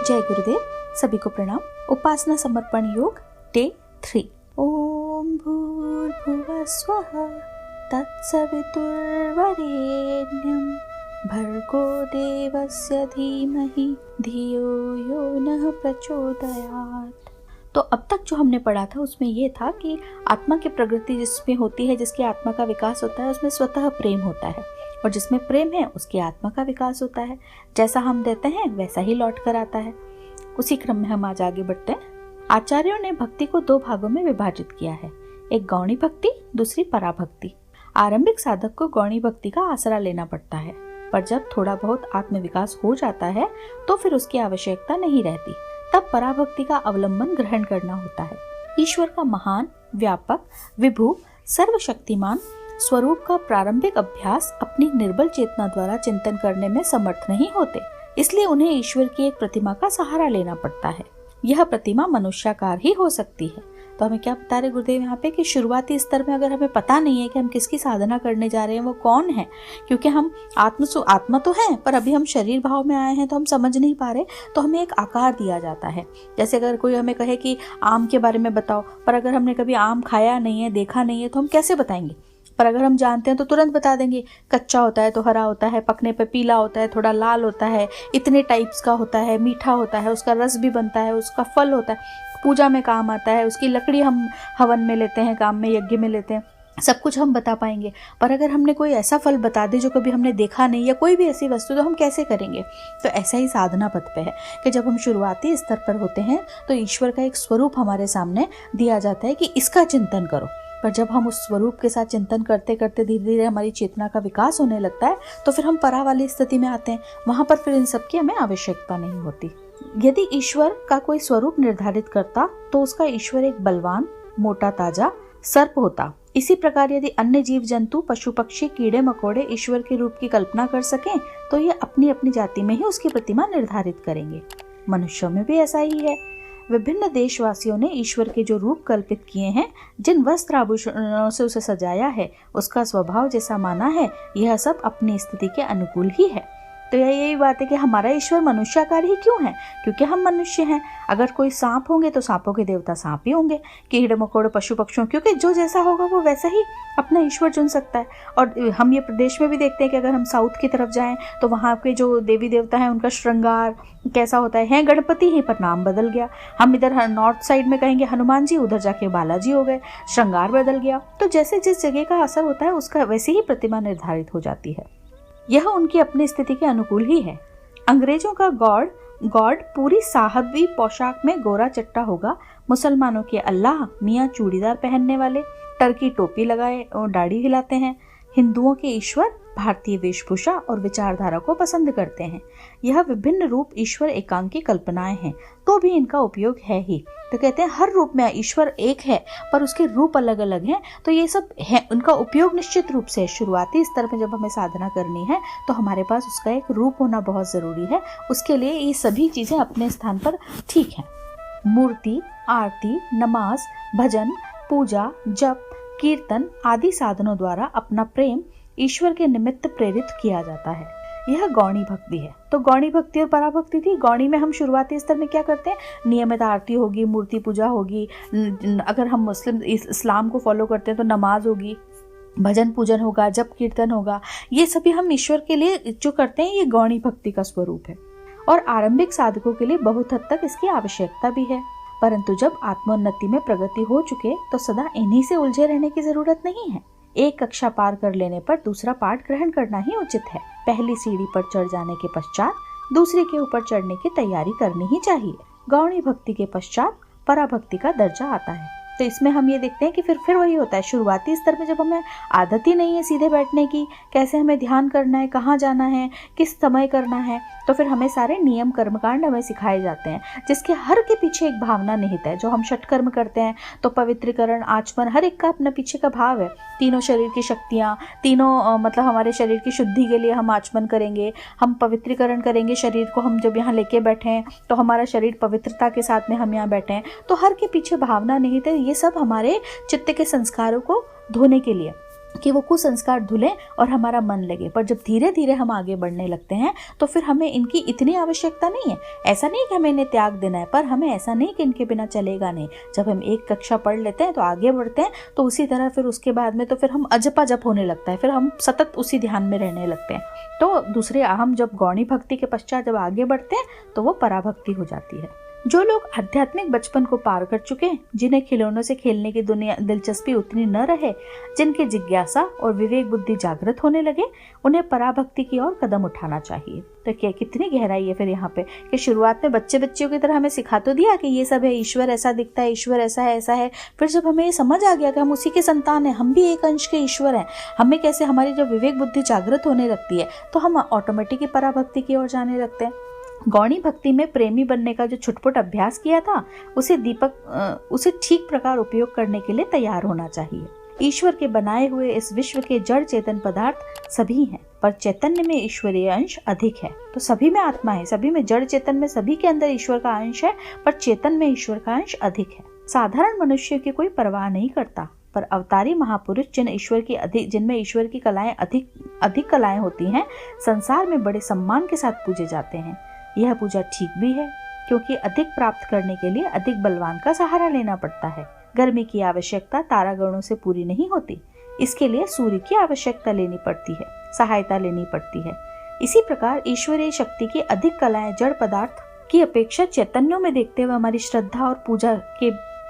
जय गुरुदेव। सभी को प्रणाम। उपासना समर्पण योग डे 3। ओम भूर्भुवः स्वः तत्सवितुर्वरेण्यं भर्गो देवस्य धीमहि धियो यो नः प्रचोदयात्। तो अब तक जो हमने पढ़ा था उसमें ये था कि आत्मा की प्रगति जिसमें होती है, जिसकी आत्मा का विकास होता है, उसमें स्वतः प्रेम होता है, और जिसमें प्रेम है उसकी आत्मा का विकास होता है। जैसा हम देते हैं वैसा ही लौट कर आता है। उसी क्रम में हम आज आगे बढ़ते हैं। आचार्यों ने भक्ति को 2 भागों में विभाजित किया है, एक गौणी भक्ति, दूसरी पराभक्ति। आरंभिक साधक को गौणी भक्ति का आसरा लेना पड़ता है, पर जब थोड़ा बहुत आत्मविकास हो जाता है तो फिर उसकी आवश्यकता नहीं रहती। तब पराभक्ति का अवलंबन ग्रहण करना होता है। ईश्वर का महान, व्यापक, विभु, सर्वशक्तिमान स्वरूप का प्रारंभिक अभ्यास अपनी निर्बल चेतना द्वारा चिंतन करने में समर्थ नहीं होते, इसलिए उन्हें ईश्वर की एक प्रतिमा का सहारा लेना पड़ता है। यह प्रतिमा मनुष्याकार ही हो सकती है। तो हमें क्या बता रहे गुरुदेव यहाँ पे कि शुरुआती स्तर में अगर हमें पता नहीं है कि हम किसकी साधना करने जा रहे हैं, वो कौन है, क्योंकि हम आत्मा तो है पर अभी हम शरीर भाव में आए हैं तो हम समझ नहीं पा रहे, तो हमें एक आकार दिया जाता है। जैसे अगर कोई हमें कहे कि आम के बारे में बताओ, पर अगर हमने कभी आम खाया नहीं है, देखा नहीं है, तो हम कैसे बताएंगे। पर अगर हम जानते हैं तो तुरंत बता देंगे, कच्चा होता है तो हरा होता है, पकने पे पीला होता है, थोड़ा लाल होता है, इतने टाइप्स का होता है, मीठा होता है, उसका रस भी बनता है, उसका फल होता है, पूजा में काम आता है, उसकी लकड़ी हम हवन में लेते हैं, काम में, यज्ञ में लेते हैं, सब कुछ हम बता पाएंगे। पर अगर हमने कोई ऐसा फल बता दे जो कभी हमने देखा नहीं, या कोई भी ऐसी वस्तु, तो हम कैसे करेंगे। तो ऐसा ही साधना पथ पे है कि जब हम शुरुआती स्तर पर होते हैं तो ईश्वर का एक स्वरूप हमारे सामने दिया जाता है कि इसका चिंतन करो। पर जब हम उस स्वरूप के साथ चिंतन करते करते धीरे धीरे हमारी चेतना का विकास होने लगता है तो फिर हम परा वाली स्थिति में आते हैं। वहां पर फिर इन सब की हमें आवश्यकता नहीं होती। यदि ईश्वर का कोई स्वरूप निर्धारित करता तो उसका ईश्वर एक बलवान, मोटा ताजा सर्प होता। इसी प्रकार यदि अन्य जीव जंतु, पशु पक्षी, कीड़े मकोड़े ईश्वर के रूप की कल्पना कर सकें तो ये अपनी अपनी जाति में ही उसकी प्रतिमा निर्धारित करेंगे। मनुष्यों में भी ऐसा ही है। विभिन्न देशवासियों ने ईश्वर के जो रूप कल्पित किए हैं, जिन वस्त्र आभूषणों से उसे सजाया है, उसका स्वभाव जैसा माना है, यह सब अपनी स्थिति के अनुकूल ही है। तो यही बात है कि हमारा ईश्वर मनुष्याकार ही क्यों है, क्योंकि हम मनुष्य हैं। अगर कोई सांप होंगे तो सांपों के देवता सांप ही होंगे, कीड़े मकोड़े पशु पक्षियों, क्योंकि जो जैसा होगा वो वैसा ही अपना ईश्वर चुन सकता है। और हम ये प्रदेश में भी देखते हैं कि अगर हम साउथ की तरफ जाएं तो वहाँ के जो देवी देवता हैं उनका श्रृंगार कैसा होता है गणपति ही, पर नाम बदल गया। हम इधर नॉर्थ साइड में कहेंगे हनुमान जी, उधर जाके बालाजी हो गए, श्रृंगार बदल गया। तो जैसे जिस जगह का असर होता है उसका वैसे ही प्रतिमा निर्धारित हो जाती है। यह उनकी अपनी स्थिति के अनुकूल ही है। अंग्रेजों का गॉड पूरी साहबी पोशाक में गोरा चट्टा होगा। मुसलमानों के अल्लाह मियाँ चूड़ीदार पहनने वाले, टर्की टोपी लगाए और दाढ़ी हिलाते हैं। हिंदुओं के ईश्वर भारतीय वेशभूषा और विचारधारा को पसंद करते हैं। यह विभिन्न रूप ईश्वर एकांकी कल्पनाएं हैं, तो भी इनका उपयोग है ही। तो कहते हैं हर रूप में ईश्वर एक है पर उसके रूप अलग अलग हैं, तो ये सब है, उनका उपयोग निश्चित रूप से शुरुआती स्तर में जब हमें साधना करनी है तो हमारे पास उसका एक रूप होना बहुत जरूरी है। उसके लिए ये सभी चीजें अपने स्थान पर ठीक है। मूर्ति, आरती, नमाज, भजन, पूजा, जप, कीर्तन आदि साधनों द्वारा अपना प्रेम ईश्वर के निमित्त प्रेरित किया जाता है। यह गौणी भक्ति है। तो गौणी भक्ति और पराभक्ति थी। गौणी में हम शुरुआती स्तर में क्या करते हैं, नियमित आरती होगी, मूर्ति पूजा होगी, अगर हम इस्लाम को फॉलो करते हैं तो नमाज होगी, भजन पूजन होगा, जप कीर्तन होगा। ये सभी हम ईश्वर के लिए जो करते हैं ये गौणी भक्ति का स्वरूप है। और आरंभिक साधकों के लिए बहुत हद तक इसकी आवश्यकता भी है। परंतु जब आत्मोन्नति में प्रगति हो चुके तो सदा इन्हीं से उलझे रहने की जरूरत नहीं है। एक कक्षा पार कर लेने पर दूसरा पाठ ग्रहण करना ही उचित है। पहली सीढ़ी पर चढ़ जाने के पश्चात दूसरी के ऊपर चढ़ने की तैयारी करनी ही चाहिए। गौणी भक्ति के पश्चात पराभक्ति का दर्जा आता है। तो इसमें हम ये देखते हैं कि फिर वही होता है। शुरुआती स्तर में जब हमें आदत ही नहीं है सीधे बैठने की, कैसे हमें ध्यान करना है, कहाँ जाना है, किस समय करना है, तो फिर हमें सारे नियम कर्मकांड हमें सिखाए जाते हैं, जिसके हर के पीछे एक भावना निहित है। जो हम षटकर्म करते हैं तो पवित्रीकरण, आचमन, हर एक का अपना पीछे का भाव है। तीनों शरीर की शक्तियाँ, तीनों मतलब हमारे शरीर की शुद्धि के लिए हम आचमन करेंगे, हम पवित्रीकरण करेंगे शरीर को। हम जब यहाँ लेके बैठे हैं तो हमारा शरीर पवित्रता के साथ में हम यहाँ बैठे हैं, तो हर के पीछे भावना निहित है। ये सब हमारे चित्त के संस्कारों को धोने के लिए। कि वो कुसंस्कार धुलें और हमारा मन लगे। पर जब धीरे धीरे हम आगे बढ़ने लगते हैं तो फिर हमें इनकी इतनी आवश्यकता नहीं है। ऐसा नहीं कि हमें इन्हें त्याग देना है, पर हमें ऐसा नहीं कि इनके बिना चलेगा नहीं। जब हम एक कक्षा पढ़ लेते हैं तो आगे बढ़ते हैं, तो उसी तरह फिर उसके बाद में तो फिर हम अजपाजप होने लगता है, फिर हम सतत उसी ध्यान में रहने लगते हैं। तो दूसरे हम जब गौणी भक्ति के पश्चात जब आगे बढ़ते हैं तो वो पराभक्ति हो जाती है। जो लोग आध्यात्मिक बचपन को पार कर चुके हैं, जिन्हें खिलौनों से खेलने की दिलचस्पी उतनी न रहे, जिनके जिज्ञासा और विवेक बुद्धि जागृत होने लगे, उन्हें पराभक्ति की ओर कदम उठाना चाहिए। तो क्या कितनी गहराई है फिर यहाँ पे कि शुरुआत में बच्चों की तरह हमें सिखा तो दिया कि ये सब है, ईश्वर ऐसा दिखता है, ईश्वर ऐसा है, ऐसा है। फिर जब हमें ये समझ आ गया कि हम उसी के संतान हैं, हम भी एक अंश के ईश्वर हैं, हमें कैसे हमारी जब विवेक बुद्धि जागृत होने लगती है तो हम ऑटोमेटिकली पराभक्ति की ओर जाने लगते हैं। गौणी भक्ति में प्रेमी बनने का जो छुटपुट अभ्यास किया था, उसे ठीक प्रकार उपयोग करने के लिए तैयार होना चाहिए। ईश्वर के बनाए हुए इस विश्व के जड़ चेतन पदार्थ सभी हैं, पर चैतन्य में ईश्वरीय अंश अधिक है। तो सभी में आत्मा है, सभी में जड़ चेतन में सभी के अंदर ईश्वर का अंश है, पर चेतन में ईश्वर का अंश अधिक है। साधारण मनुष्य की कोई परवाह नहीं करता, पर अवतारी महापुरुष जिनमें ईश्वर की कलाएं अधिक कलाएं होती हैं, संसार में बड़े सम्मान के साथ पूजे जाते हैं। यह पूजा ठीक भी है, क्योंकि अधिक प्राप्त करने के लिए अधिक बलवान का सहारा लेना पड़ता है। गर्मी की आवश्यकता तारागणों से पूरी नहीं होती, इसके लिए सूर्य की आवश्यकता लेनी पड़ती है, सहायता लेनी पड़ती है। इसी प्रकार ईश्वरीय शक्ति की अधिक कलाएं जड़ पदार्थ की अपेक्षा चैतन्यों में देखते हुए हमारी श्रद्धा और पूजा के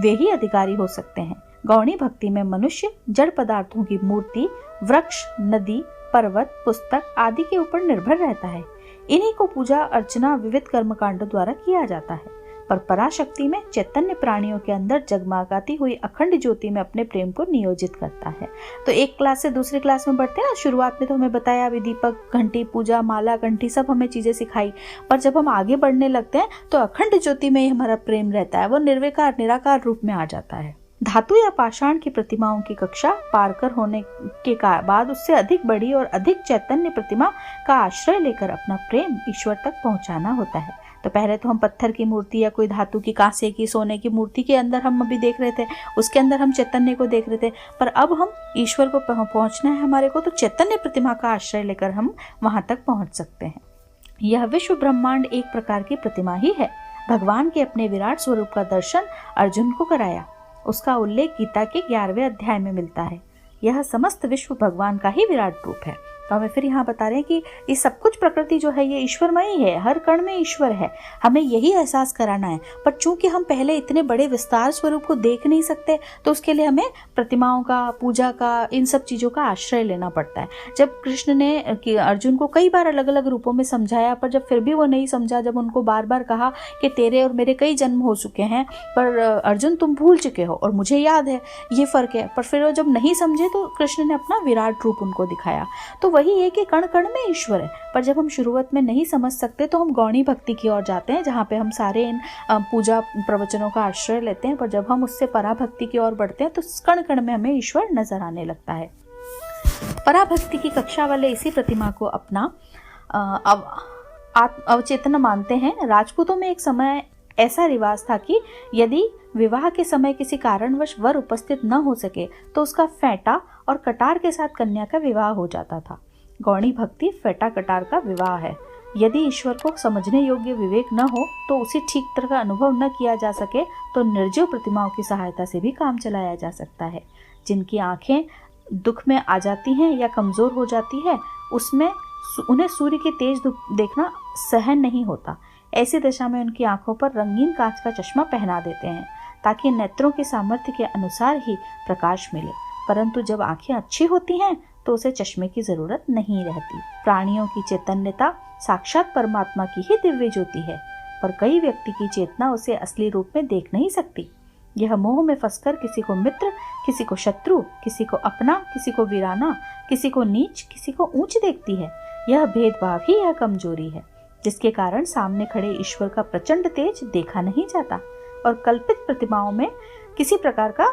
वे ही अधिकारी हो सकते हैं। गौणी भक्ति में मनुष्य जड़ पदार्थों की मूर्ति, वृक्ष, नदी, पर्वत, पुस्तक आदि के ऊपर निर्भर रहता है। इन्हीं को पूजा अर्चना विविध कर्मकांडों द्वारा किया जाता है। पर पराशक्ति में चैतन्य प्राणियों के अंदर जगमगाती हुई अखंड ज्योति में अपने प्रेम को नियोजित करता है। तो एक क्लास से दूसरी क्लास में बढ़ते हैं ना, शुरुआत में तो हमें बताया अभी दीपक, घंटी, पूजा, माला, घंटी सब हमें चीजें सिखाई, पर जब हम आगे बढ़ने लगते हैं तो अखंड ज्योति में ही हमारा प्रेम रहता है, वो निर्विकार निराकार रूप में आ जाता है। धातु या पाषाण की प्रतिमाओं की कक्षा पार कर होने के बाद उससे अधिक बड़ी और अधिक चैतन्य प्रतिमा का आश्रय लेकर अपना प्रेम ईश्वर तक पहुंचाना होता है। तो पहले तो हम पत्थर की मूर्ति या कोई धातु की, कांसे की, सोने की मूर्ति के अंदर हम अभी देख रहे थे, उसके अंदर हम चैतन्य को देख रहे थे, पर अब हम ईश्वर को पहुंचना है हमारे को, तो चैतन्य प्रतिमा का आश्रय लेकर हम वहां तक पहुंच सकते हैं। यह विश्व ब्रह्मांड एक प्रकार की प्रतिमा ही है। भगवान के अपने विराट स्वरूप का दर्शन अर्जुन को कराया, उसका उल्लेख गीता के 11वें अध्याय में मिलता है। यह समस्त विश्व भगवान का ही विराट रूप है। तो हमें फिर यहाँ बता रहे हैं कि ये सब कुछ प्रकृति जो है ये ईश्वरमय है, हर कण में ईश्वर है, हमें यही एहसास कराना है। पर चूंकि हम पहले इतने बड़े विस्तार स्वरूप को देख नहीं सकते, तो उसके लिए हमें प्रतिमाओं का, पूजा का, इन सब चीजों का आश्रय लेना पड़ता है। जब कृष्ण ने अर्जुन को कई बार अलग अलग रूपों में समझाया, पर जब फिर भी वो नहीं समझा, जब उनको बार बार कहा कि तेरे और मेरे कई जन्म हो चुके हैं, पर अर्जुन तुम भूल चुके हो और मुझे याद है, ये फर्क है। पर फिर वो जब नहीं समझे तो कृष्ण ने अपना विराट रूप उनको दिखाया। तो वही है कि कण कण में ईश्वर है। पर जब हम शुरुआत में नहीं समझ सकते तो हम गौणी भक्ति की ओर जाते हैं, जहाँ पे हम सारे इन पूजा प्रवचनों का आश्रय लेते हैं। पर जब हम उससे पराभक्ति की ओर बढ़ते हैं तो कण कण में हमें ईश्वर नजर आने लगता है। पराभक्ति की कक्षा वाले इसी प्रतिमा को अपना अवचेतन मानते हैं। राजपूतों में एक समय ऐसा रिवाज था कि यदि विवाह के समय किसी कारणवश वर उपस्थित न हो सके तो उसका फेंटा और कटार के साथ कन्या का विवाह हो जाता था। गौणी भक्ति फेंटा कटार का विवाह है। यदि ईश्वर को समझने योग्य विवेक न हो तो उसे ठीक तरह का अनुभव न किया जा सके तो निर्जीव प्रतिमाओं की सहायता से भी काम चलाया जा सकता है। जिनकी आंखें दुख में आ जाती हैं या कमजोर हो जाती है, उसमें उन्हें सूर्य के तेज देखना सहन नहीं होता। ऐसी दशा में उनकी आंखों पर रंगीन कांच का चश्मा पहना देते हैं ताकि नेत्रों के सामर्थ्य के अनुसार ही प्रकाश मिले। परंतु जब आंखें अच्छी होती हैं तो उसे चश्मे की जरूरत नहीं रहती। प्राणियों की चैतन्यता साक्षात परमात्मा की ही दिव्य ज्योति है, पर कई व्यक्ति की चेतना उसे असली रूप में देख नहीं सकती। यह मोह में फंसकर किसी को मित्र, किसी को शत्रु, किसी को अपना, किसी को वीराना, किसी को नीच, किसी को ऊंच देखती है। यह भेदभाव ही यह कमजोरी है, जिसके कारण सामने खड़े ईश्वर का प्रचंड तेज देखा नहीं जाता और कल्पित प्रतिमाओं में किसी प्रकार का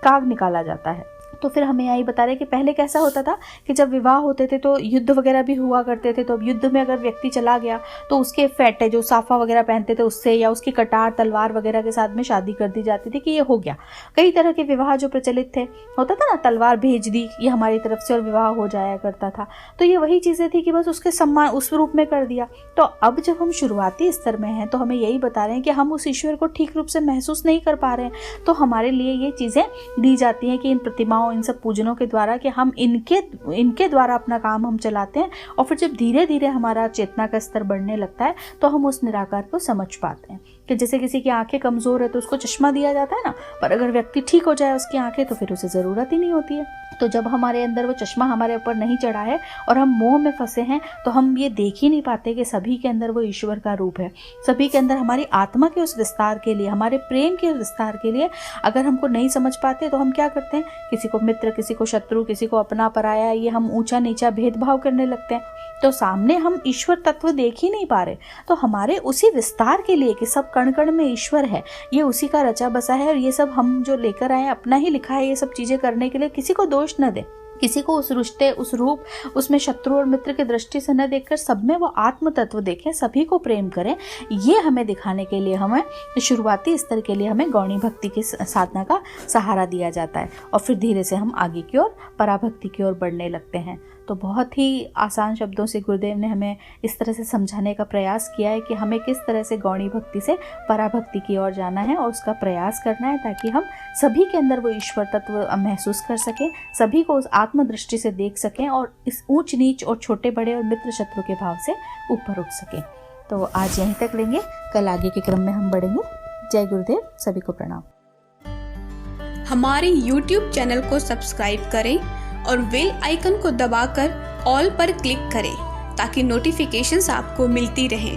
काग निकाला जाता है। तो फिर हमें यही बता रहे कि पहले कैसा होता था कि जब विवाह होते थे तो युद्ध वगैरह भी हुआ करते थे। तो अब युद्ध में अगर व्यक्ति चला गया तो उसके फेटे जो साफा वगैरह पहनते थे उससे, या उसकी कटार तलवार वगैरह के साथ में शादी कर दी जाती थी कि ये हो गया। कई तरह के विवाह जो प्रचलित थे, होता था ना, तलवार भेज दी ये हमारी तरफ से और विवाह हो जाया करता था। तो ये वही चीज़ें थी कि बस उसके सम्मान उस रूप में कर दिया। तो अब जब हम शुरुआती स्तर में हैं तो हमें यही बता रहे हैं कि हम उस ईश्वर को ठीक रूप से महसूस नहीं कर पा रहे हैं। तो हमारे लिए ये चीज़ें दी जाती हैं कि इन प्रतिमाओं, इन सब पूजनों के द्वारा कि हम इनके द्वारा अपना काम हम चलाते हैं। और फिर जब धीरे धीरे हमारा चेतना का स्तर बढ़ने लगता है तो हम उस निराकार को समझ पाते हैं। कि जैसे किसी की आंखें कमज़ोर है तो उसको चश्मा दिया जाता है ना, पर अगर व्यक्ति ठीक हो जाए उसकी आंखें तो फिर उसे ज़रूरत ही नहीं होती है। तो जब हमारे अंदर वो चश्मा हमारे ऊपर नहीं चढ़ा है और हम मोह में फंसे हैं तो हम ये देख ही नहीं पाते कि सभी के अंदर वो ईश्वर का रूप है। सभी के अंदर हमारी आत्मा के उस विस्तार के लिए, हमारे प्रेम के विस्तार के लिए अगर हमको नहीं समझ पाते तो हम क्या करते हैं, किसी को मित्र, किसी को शत्रु, किसी को अपना पराया, ये हम ऊंचा नीचा भेदभाव करने लगते हैं। तो सामने हम ईश्वर तत्व देख ही नहीं पा रहे। तो हमारे उसी विस्तार के लिए कि सब कण कण में ईश्वर है, ये उसी का रचा बसा है और ये सब हम जो लेकर आए अपना ही लिखा है ये सब चीज़ें करने के लिए, किसी को दोष न दे, किसी को उस रिश्ते, उस रूप, उसमें शत्रु और मित्र की दृष्टि से न देखकर सब में वो आत्म तत्व देखें, सभी को प्रेम करें। ये हमें दिखाने के लिए हमें शुरुआती स्तर के लिए हमें गौणी भक्ति की साधना का सहारा दिया जाता है और फिर धीरे से हम आगे की ओर पराभक्ति की ओर बढ़ने लगते हैं। तो बहुत ही आसान शब्दों से गुरुदेव ने हमें इस तरह से समझाने का प्रयास किया है कि हमें किस तरह से गौणी भक्ति से पराभक्ति की ओर जाना है और उसका प्रयास करना है ताकि हम सभी के अंदर वो ईश्वर तत्व महसूस कर सकें, सभी को उस आत्मदृष्टि से देख सकें और इस ऊंच नीच और छोटे बड़े और मित्र शत्रु के भाव से ऊपर उठ सकें। तो आज यहीं तक लेंगे, कल आगे के क्रम में हम बढ़ेंगे। जय गुरुदेव, सभी को प्रणाम। हमारे YouTube चैनल को सब्सक्राइब करें और बेल आइकन को दबाकर ऑल पर क्लिक करें ताकि नोटिफिकेशंस आपको मिलती रहें।